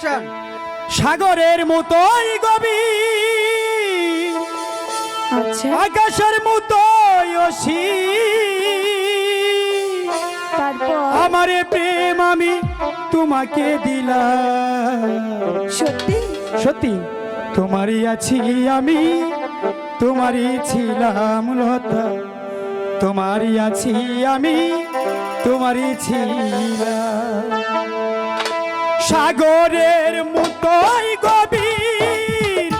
Action. সাগরের মতোই গভীর, আচ্ছা আকাশের মতোই অসীম, তারপর আমার প্রেম আমি তোমাকে দিলাম। সত্যি সত্যি তোমারই আছি আমি, তোমারই ছিলাম লতা, তোমারই আছি আমি, তোমারই ছিলাম। সাগরের মতোই গভীর,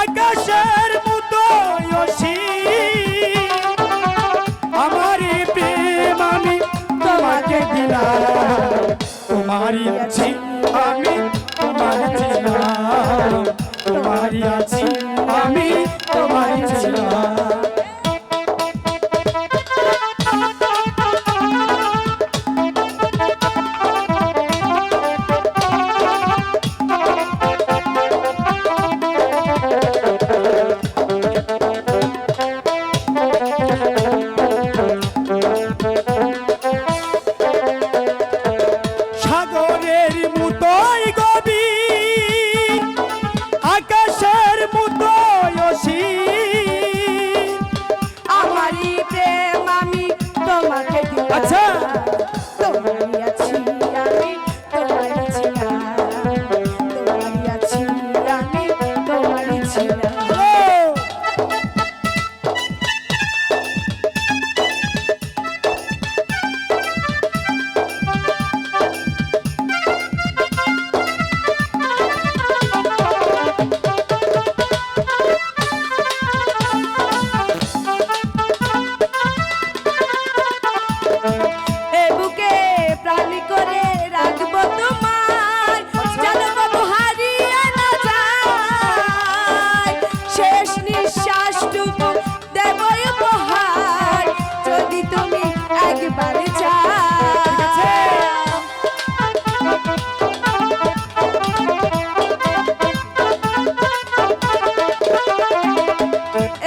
আকাশের মতোই অসীম, আমার প্রেম আমি তোমাকে দিলাম। তোমারই আছি আমি, তোমারই ছিলাম, তোমারই আছি আমি, তোমারই ছিলাম। সাগরের মতোই গভীর, আকাশের মতোই অসীম, আমারই প্রেম আমি তোমাকে দিলাম। আচ্ছা। তোমারই আছি আমি, তোমারই ছিলাম, তোমারই আছি আমি, তোমারই ছিলাম। এ বুকে প্রাণ করে রাখবো তোমার, যেন কবু হারিয়ে না যায়। শেষ নিঃশ্বাসটুকু দেবই উপহার, যদি তুমি একবার চাও।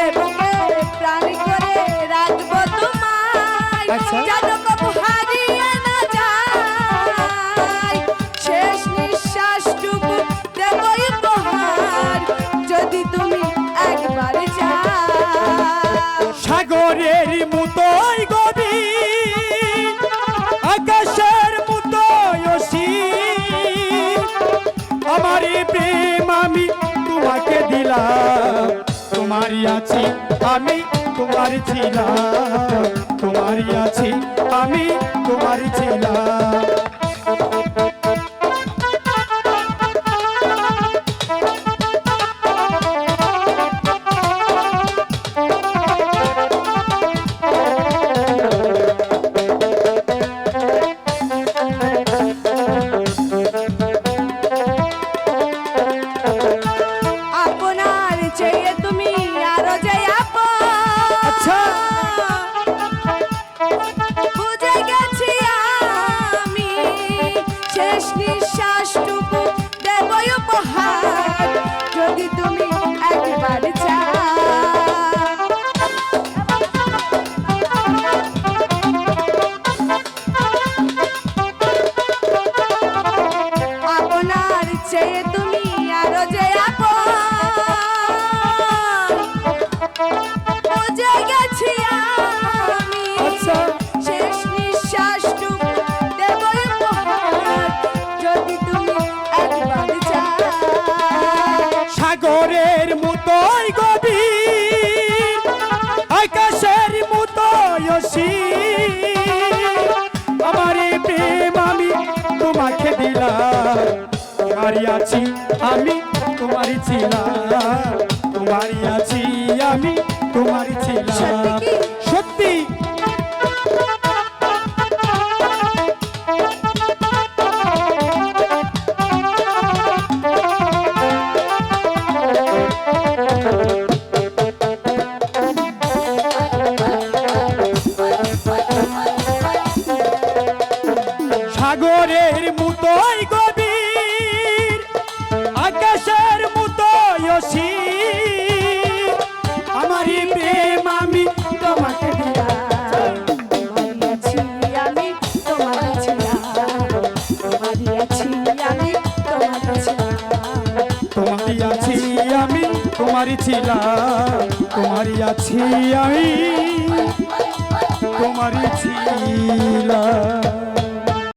এ বুকে প্রাণ করে রাখবো তোমায়, আচ্ছা। যেন কবু হারিয়ে না যায়। শেষ নিঃশ্বাসটুকু দেবই উপহার, যদি তুমি একবার চাও। সাগরের মতোই গভীর, আকাশের মতোই অসীম, আমার প্রেম আমি তোমাকে দিলাম। তোমারই আছি আমি, তোমারই ছিলাম, তোমারই আছি আমি, তোমারই ছিলাম। আপনার চেয়ে তুমি আরো যে আপন, আচ্ছা। বুঝে গেছি আমি। শেষ নিঃশ্বাসটুকু দেবই উপহার, যদি তুমি একবার চাও। আপনার চেয়ে তুমি আরো যে আপন, বুঝে গেছি আমি। আচ্ছা। শেষ নিঃশ্বাসটুকু দেবই উপহার, যদি তুমি একবার চাও। সাগরের মতোই গভীর, আকাশের মতোই অসীম, আমার প্রেম আমি তোমাকে দিলাম। তোমারই আছি আমি, তোমারই ছিলাম, তোমারই আছি আমি, তোমারই ছিলাম। সত্যি কি? সত্যি। সাগরের মতোই গভীর, আকাশের মতোই আছি আমি তোমারই ছিলাম তোমারই আছি আমি তোমারই ছিলাম